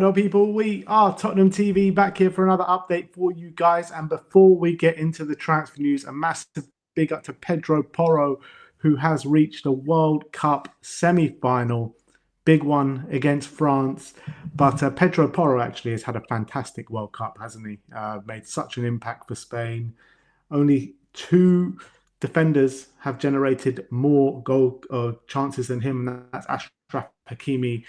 Hello, people. We are Tottenham TV back here for another update for you guys. And before we get into the transfer news, a massive big up to Pedro Porro, who has reached a World Cup semi-final. Big one against France. But Pedro Porro actually has had a fantastic World Cup, hasn't he? Made such an impact for Spain. Only two defenders have generated more goal chances than him, and that's Achraf Hakimi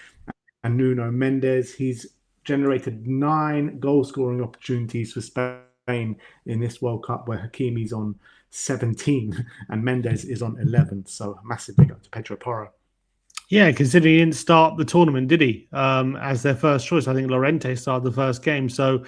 and Nuno Mendes. He's generated 9 goal-scoring opportunities for Spain in this World Cup, where Hakimi's on 17 and Mendes is on 11. So massive big up to Pedro Porro. Yeah, considering he didn't start the tournament, did he? As their first choice, I think Llorente started the first game, so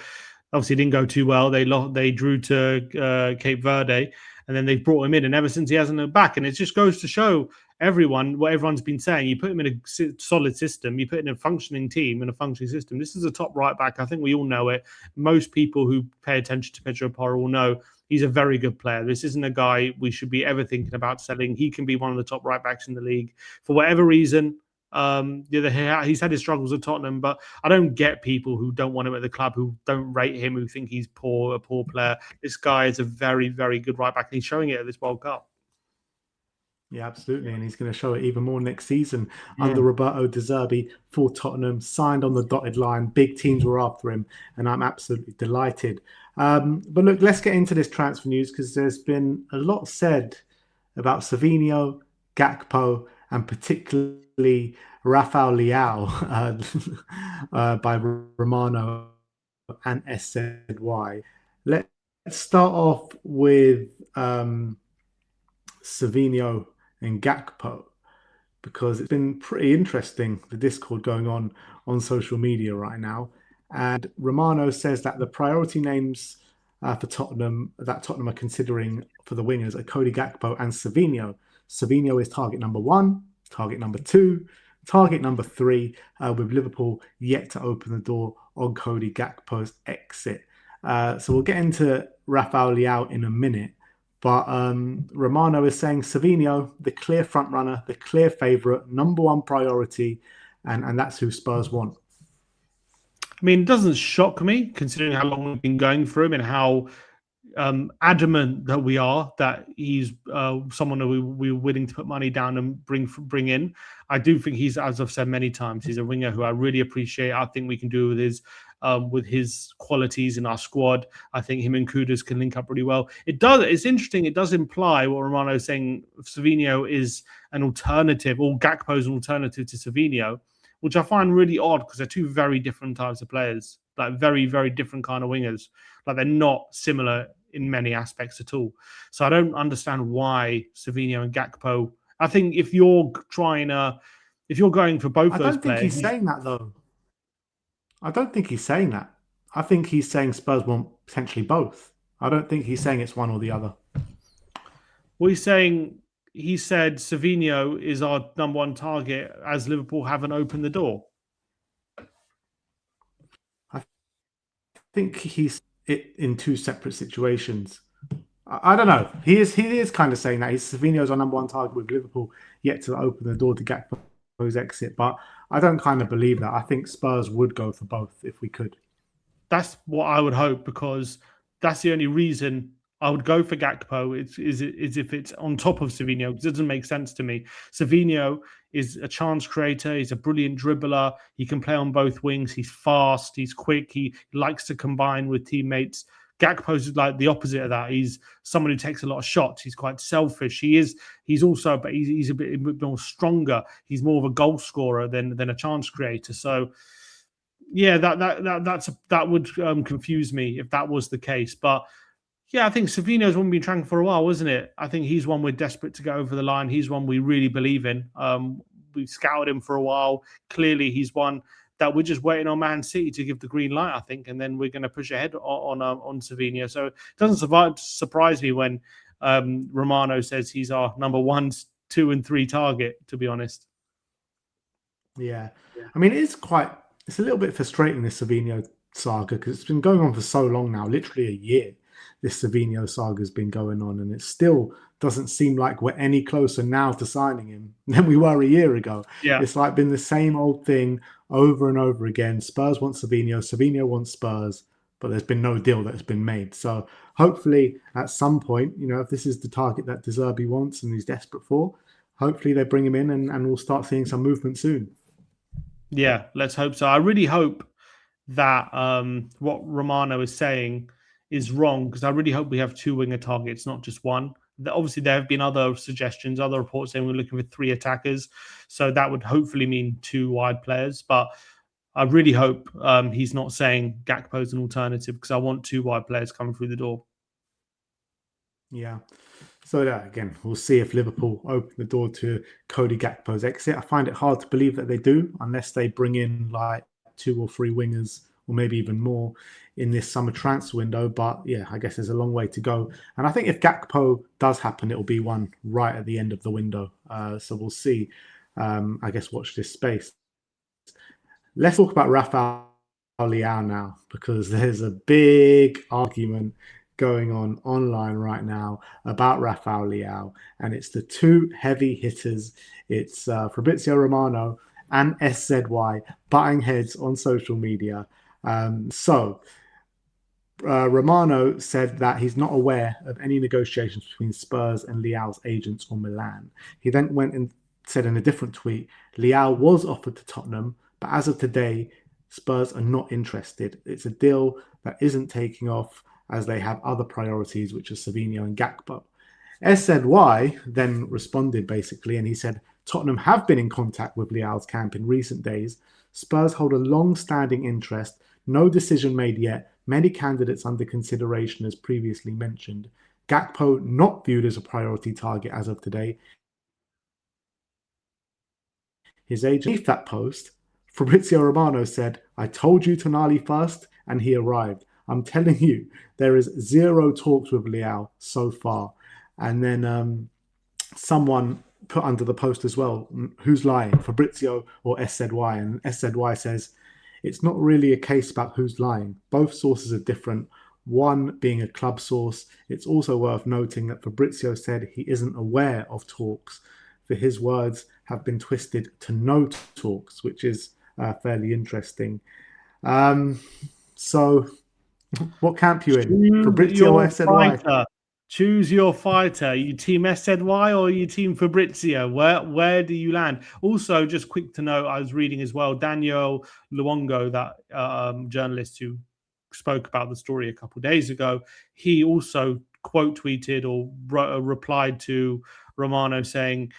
obviously it didn't go too well. They drew to Cape Verde, and then they brought him in, and ever since he hasn't looked back. And it just goes to show everyone what everyone's been saying. You put him in a solid system, you put in a functioning team and a functioning system. This is a top right back. I think we all know it. Most people who pay attention to Pedro Porro will know he's a very good player. This isn't a guy we should be ever thinking about selling. He can be one of the top right backs in the league. For whatever reason, he's had his struggles at Tottenham, but I don't get people who don't want him at the club, who don't rate him, who think he's a poor player. This guy is a very, very good right back, and he's showing it at this World Cup. Yeah, absolutely. And he's going to show it even more next season under Roberto De Zerbi for Tottenham. Signed on the dotted line. Big teams were after him, and I'm absolutely delighted. But look, let's get into this transfer news, because there's been a lot said about Savinho, Gakpo, and particularly Rafael Leao by Romano and SZY. Let's start off with Savinho and Gakpo, because it's been pretty interesting, the discord going on social media right now. And Romano says that the priority names for Tottenham, that Tottenham are considering for the wingers, are Cody Gakpo and Savinho. Savinho is target number 1, target number 2, target number 3, with Liverpool yet to open the door on Cody Gakpo's exit. So we'll get into Rafael Leao in a minute. But Romano is saying Savinho, the clear front runner, the clear favourite, number 1 priority, and that's who Spurs want. I mean, it doesn't shock me, considering how long we've been going through him and how adamant that we are that he's someone that we're willing to put money down and bring in. I do think he's, as I've said many times, he's a winger who I really appreciate. I think we can do with his qualities in our squad. I think him and Kudus can link up really well. It's interesting. It does imply what Romano is saying. Savinho is an alternative, or Gakpo is an alternative to Savinho, which I find really odd, because they're two very different types of players, like very, very different kind of wingers. Like, they're not similar in many aspects at all. So I don't understand why Savinho and Gakpo. I think if you're going for both those players, I don't think he's saying that, though. I don't think he's saying that. I think he's saying Spurs want potentially both. I don't think he's saying it's one or the other. Well, he said Savinho is our number 1 target, as Liverpool haven't opened the door. I think he's in 2 separate situations. I don't know. He is kind of saying that Savinho's our number 1 target, with Liverpool yet to open the door to Gakpo's exit. But I don't kind of believe that. I think Spurs would go for both if we could. That's what I would hope, because that's the only reason I would go for Gakpo is if it's on top of Savinho, because it doesn't make sense to me. Savinho is a chance creator. He's a brilliant dribbler. He can play on both wings. He's fast. He's quick. He likes to combine with teammates. Gakpo is like the opposite of that. He's someone who takes a lot of shots. He's quite selfish. He's a bit more stronger. He's more of a goal scorer than a chance creator. So yeah, that would confuse me if that was the case. But yeah, I think Savinho's one we've been tracking for a while, wasn't it? I think he's one we're desperate to get over the line. He's one we really believe in. We've scouted him for a while. Clearly, he's one that we're just waiting on Man City to give the green light, I think, and then we're going to push ahead on Savinho. So it doesn't surprise me when Romano says he's our number 1, 2, and 3 target, to be honest. Yeah. I mean, it's a little bit frustrating, this Savinho saga, because it's been going on for so long now, literally a year. This Savinho saga has been going on, and it still doesn't seem like we're any closer now to signing him than we were a year ago. Yeah. It's like been the same old thing over and over again. Spurs want Savinho, Savinho wants Spurs, but there's been no deal that's been made. So hopefully at some point, if this is the target that De Zerbi wants and he's desperate for, hopefully they bring him in and we'll start seeing some movement soon. Yeah, let's hope so. I really hope that what Romano is saying is wrong, because I really hope we have 2 winger targets, not just one. Obviously, there have been other suggestions, other reports saying we're looking for 3 attackers. So that would hopefully mean 2 wide players. But I really hope he's not saying Gakpo is an alternative, because I want 2 wide players coming through the door. Yeah. So yeah, again, we'll see if Liverpool open the door to Cody Gakpo's exit. I find it hard to believe that they do, unless they bring in like 2 or 3 wingers, or maybe even more in this summer transfer window. But yeah, I guess there's a long way to go. And I think if Gakpo does happen, it'll be one right at the end of the window. So we'll see. I guess watch this space. Let's talk about Rafael Leao now, because there's a big argument going on online right now about Rafael Leao, and it's the 2 heavy hitters. It's Fabrizio Romano and SZY butting heads on social media. Romano said that he's not aware of any negotiations between Spurs and Leao's agents or Milan. He then went and said in a different tweet, Leao was offered to Tottenham, but as of today, Spurs are not interested. It's a deal that isn't taking off, as they have other priorities, which are Savinho and Gakpo. SZY then responded basically, and he said, Tottenham have been in contact with Leao's camp in recent days. Spurs hold a long-standing interest. No decision made yet. Many candidates under consideration, as previously mentioned. Gakpo not viewed as a priority target as of today. His agent left that post. Fabrizio Romano said, I told you Tonali first, and he arrived. I'm telling you, there is 0 talks with Leao so far. And then someone put under the post as well, who's lying, Fabrizio or SZY? And SZY says, it's not really a case about who's lying. Both sources are different, one being a club source. It's also worth noting that Fabrizio said he isn't aware of talks, for his words have been twisted to no talks, which is fairly interesting. So what camp you in? Fabrizio or SZY? Choose your fighter. Are you team SZY or are you team Fabrizio? Where do you land? Also, just quick to note, I was reading as well, Daniel Luongo, that journalist who spoke about the story a couple of days ago, he also quote tweeted or replied to Romano saying,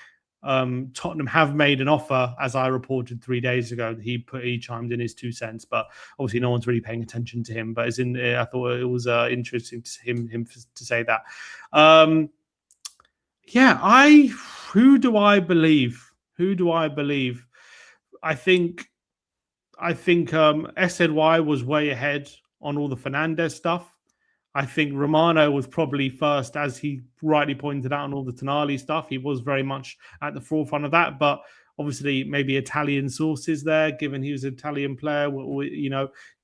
Tottenham have made an offer, as I reported 3 days ago. He chimed in his 2 cents, but obviously no one's really paying attention to him. But I thought it was interesting to him to say that. Who do I believe? I think SZY was way ahead on all the Fernandes stuff. I think Romano was probably first, as he rightly pointed out, on all the Tonali stuff. He was very much at the forefront of that, but obviously maybe Italian sources there, given he was an Italian player,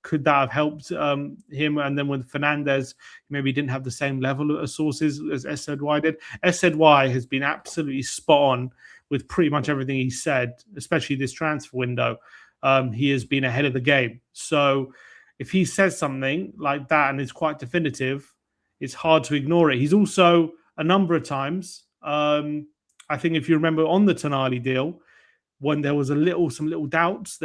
could that have helped him? And then with Fernandes, maybe he didn't have the same level of sources as SZY did. SZY has been absolutely spot on with pretty much everything he said, especially this transfer window. He has been ahead of the game. So if he says something like that and is quite definitive, it's hard to ignore it. He's also a number of times, I think if you remember on the Tonali deal, when there was some little doubts,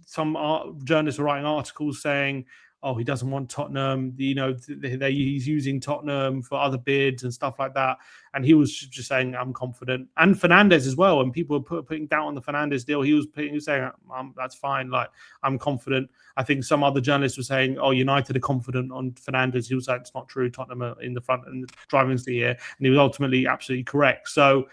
some journalists were writing articles saying, oh, he doesn't want Tottenham, he's using Tottenham for other bids and stuff like that. And he was just saying, I'm confident. And Fernandes as well. And people were putting doubt on the Fernandes deal. He was saying, that's fine. Like, I'm confident. I think some other journalists were saying, oh, United are confident on Fernandes. He was like, it's not true. Tottenham are in the front and the driving seat here. And he was ultimately absolutely correct. So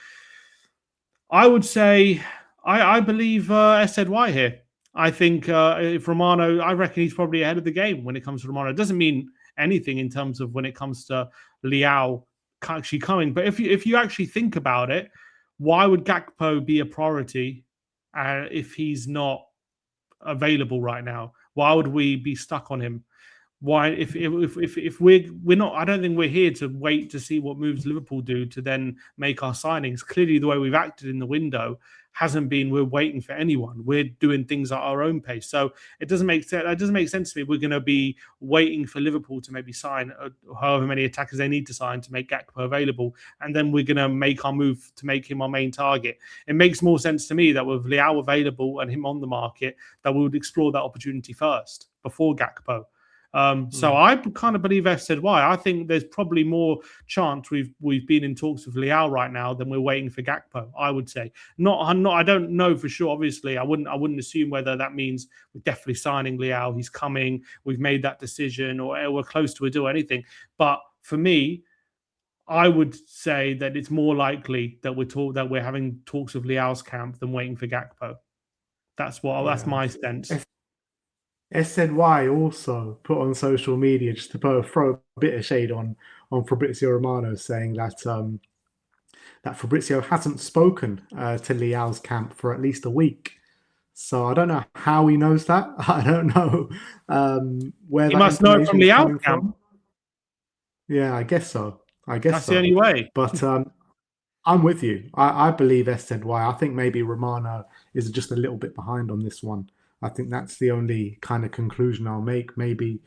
I would say I believe SZY here. I think if Romano, I reckon he's probably ahead of the game when it comes to Romano. It doesn't mean anything in terms of when it comes to Leao actually coming. But if you actually think about it, why would Gakpo be a priority if he's not available right now? Why would we be stuck on him? Why, if we're not, I don't think we're here to wait to see what moves Liverpool do to then make our signings. Clearly, the way we've acted in the window hasn't been we're waiting for anyone. We're doing things at our own pace. So it doesn't make sense. It doesn't make sense to me. We're going to be waiting for Liverpool to maybe sign however many attackers they need to sign to make Gakpo available, and then we're going to make our move to make him our main target. It makes more sense to me that with Leao available and him on the market, that we would explore that opportunity first before Gakpo. So I kind of believe SZY. I think there's probably more chance we've been in talks with Leao right now than we're waiting for Gakpo. I would say I don't know for sure. Obviously, I wouldn't assume whether that means we're definitely signing Leao. He's coming. We've made that decision, or we're close to a deal or anything. But for me, I would say that it's more likely that we're having talks with Leao's camp than waiting for Gakpo. That's that's my sense. SZY also put on social media, just to throw a bit of shade on Fabrizio Romano, saying that that Fabrizio hasn't spoken to Leao's camp for at least a week. So I don't know how he knows that. I don't know where he that must know from Leao's camp. From. Yeah, I guess so. That's the only way. But I'm with you. I believe SZY. I think maybe Romano is just a little bit behind on this one. I think that's the only kind of conclusion I'll make. Maybe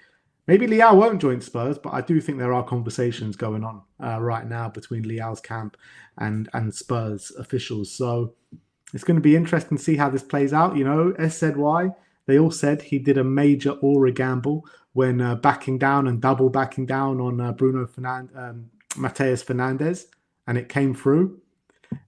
Leao won't join Spurs, but I do think there are conversations going on right now between Leao's camp and Spurs officials. So it's going to be interesting to see how this plays out. You know, SZY, they all said he did a major aura gamble when backing down and double backing down on Mateus Fernandes, and it came through.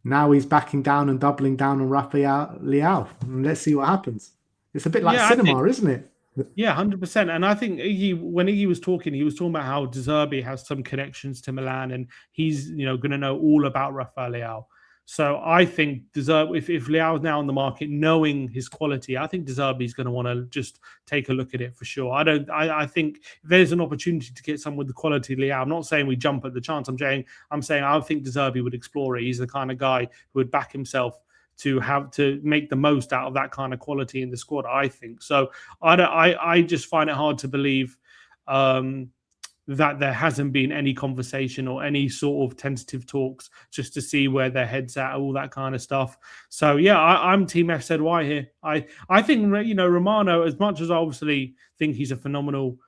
Now he's backing down and doubling down on Rafael Leao. And let's see what happens. It's a bit like cinema, isn't it? Yeah, 100%. And I think when he was talking about how De Zerbi has some connections to Milan, and he's going to know all about Rafael Leao. So I think De Zerbi, if Leao is now on the market, knowing his quality, I think De Zerbi is going to want to just take a look at it for sure. I think if there's an opportunity to get someone with the quality of Leao, I'm not saying we jump at the chance. I'm saying I think De Zerbi would explore it. He's the kind of guy who would back himself to have to make the most out of that kind of quality in the squad, I think. So I just find it hard to believe that there hasn't been any conversation or any sort of tentative talks just to see where their head's at, all that kind of stuff. So yeah, I'm Team FZY here. I think Romano, as much as I obviously think he's a phenomenal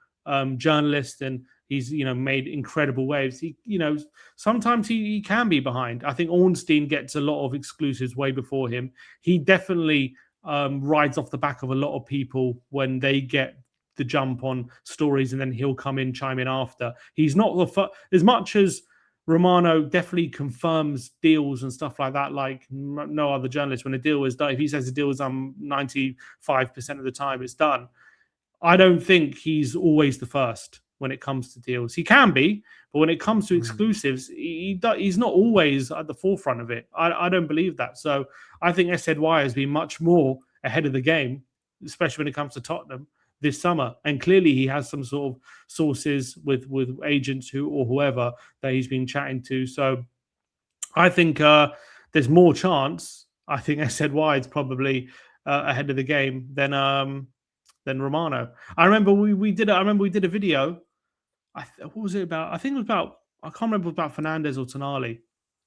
journalist and he's made incredible waves, he sometimes he can be behind. I think Ornstein gets a lot of exclusives way before him. He definitely rides off the back of a lot of people when they get the jump on stories, and then he'll chime in after. He's not as much as Romano definitely confirms deals and stuff like that, like no other journalist. When a deal is done, if he says the deal is done 95% of the time, it's done. I don't think he's always the first when it comes to deals. He can be, but when it comes to exclusives, he's not always at the forefront of it. I don't believe that. So I think SZY has been much more ahead of the game, especially when it comes to Tottenham this summer. And clearly he has some sort of sources with agents or whoever that he's been chatting to. So I think there's more chance. I think SZY is probably ahead of the game than Romano. I remember we did a video. What was it about? I think it was about, I can't remember about Fernandes or Tonali.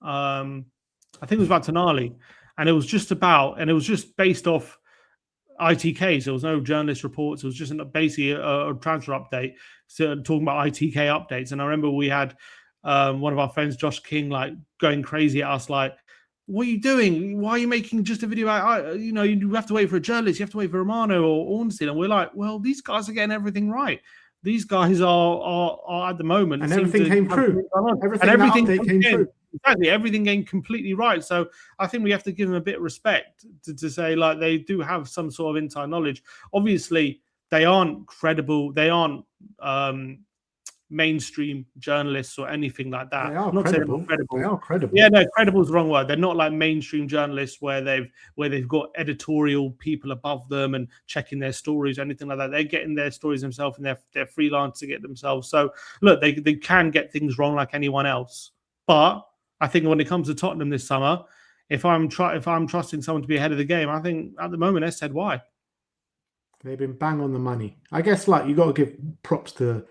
I think it was about Tonali, and it was just based off ITK. So there was no journalist reports. It was just basically a transfer update. So talking about ITK updates. And I remember we had one of our friends, Josh King, like going crazy at us, like, what are you doing? Why are you making just a video about, you have to wait for a journalist. You have to wait for Romano or Ornstein. And we're like, well, these guys are getting everything right. These guys are at the moment. And everything came true. Everything came true. Exactly. Everything came completely right. So I think we have to give them a bit of respect to say, like, they do have some sort of inside knowledge. Obviously, they aren't credible. They aren't mainstream journalists or anything like that. They are credible. They are credible. Yeah, no, credible is the wrong word. They're not like mainstream journalists where they've got editorial people above them and checking their stories or anything like that. They're getting their stories themselves, and they're freelancing it themselves. So look, they can get things wrong like anyone else. But I think when it comes to Tottenham this summer, if I'm trusting someone to be ahead of the game, I think at the moment SZY. They've been bang on the money. I guess like you got to give props to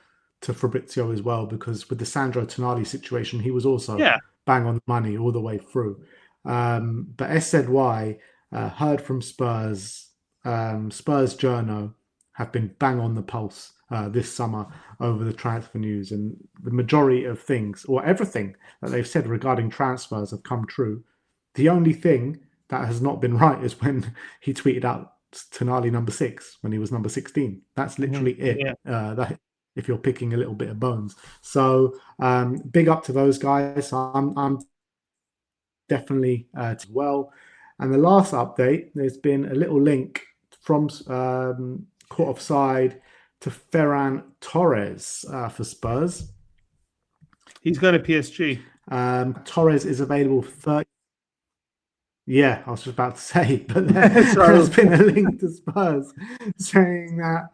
Fabrizio as well, because with the Sandro Tonali situation, he was also bang on the money all the way through. But SZY, heard from Spurs. Spurs journo have been bang on the pulse this summer over the transfer news, and the majority of things, or everything that they've said regarding transfers, have come true. The only thing that has not been right is when he tweeted out Tonali number 6 when he was number 16. That's literally it. Yeah. That if you're picking a little bit of bones. So big up to those guys. I'm definitely as well. And the last update, there's been a little link from caught offside to Ferran Torres for Spurs. He's going to PSG. Torres is available for 30. Yeah, I was just about to say, but there's been a link to Spurs saying that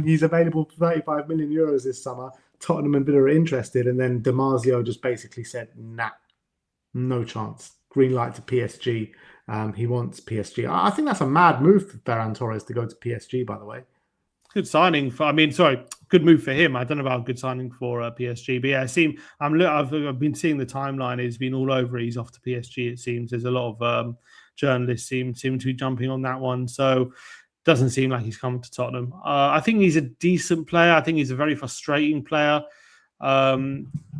he's available for 35 million euros this summer. Tottenham and Villa are interested, and then Damasio just basically said, nah, no chance. Green light to PSG. He wants PSG. I think that's a mad move for Ferran Torres to go to PSG, by the way. Good signing for. Good move for him. I don't know about good signing for PSG, but yeah, I've been seeing the timeline. It's been all over. He's off to PSG. It seems there's a lot of journalists seem to be jumping on that one. So doesn't seem like he's coming to Tottenham. I think he's a decent player. I think he's a very frustrating player.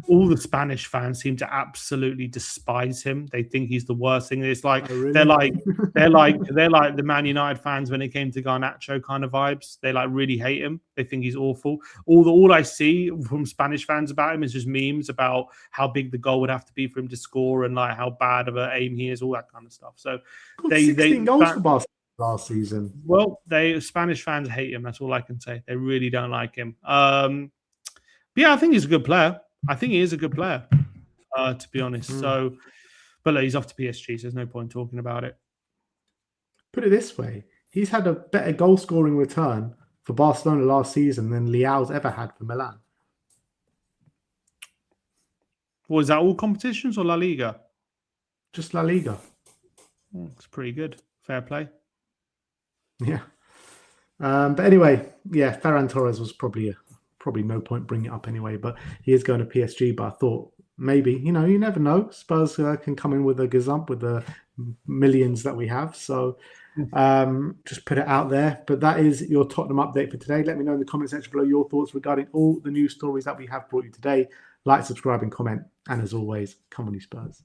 All the Spanish fans seem to absolutely despise him. They think he's the worst thing. It's like they're like the Man United fans when it came to Garnacho kind of vibes. They like really hate him. They think he's awful. All I see from Spanish fans about him is just memes about how big the goal would have to be for him to score and like how bad of an aim he is, all that kind of stuff. So 16 goals for Barcelona last season. Well, Spanish fans hate him. That's all I can say. They really don't like him. Yeah, I think he's a good player. I think he is a good player, to be honest. So, but look, he's off to PSG, so there's no point talking about it. Put it this way. He's had a better goal-scoring return for Barcelona last season than Leao's ever had for Milan. Was that all competitions or La Liga? Just La Liga. It's pretty good. Fair play. Yeah. But anyway, yeah, Ferran Torres was probably no point bringing it up anyway, but he is going to PSG. But I thought maybe, you never know. Spurs can come in with a gazump with the millions that we have. So just put it out there. But that is your Tottenham update for today. Let me know in the comment section below your thoughts regarding all the news stories that we have brought you today. Like, subscribe, and comment. And as always, come on, you Spurs.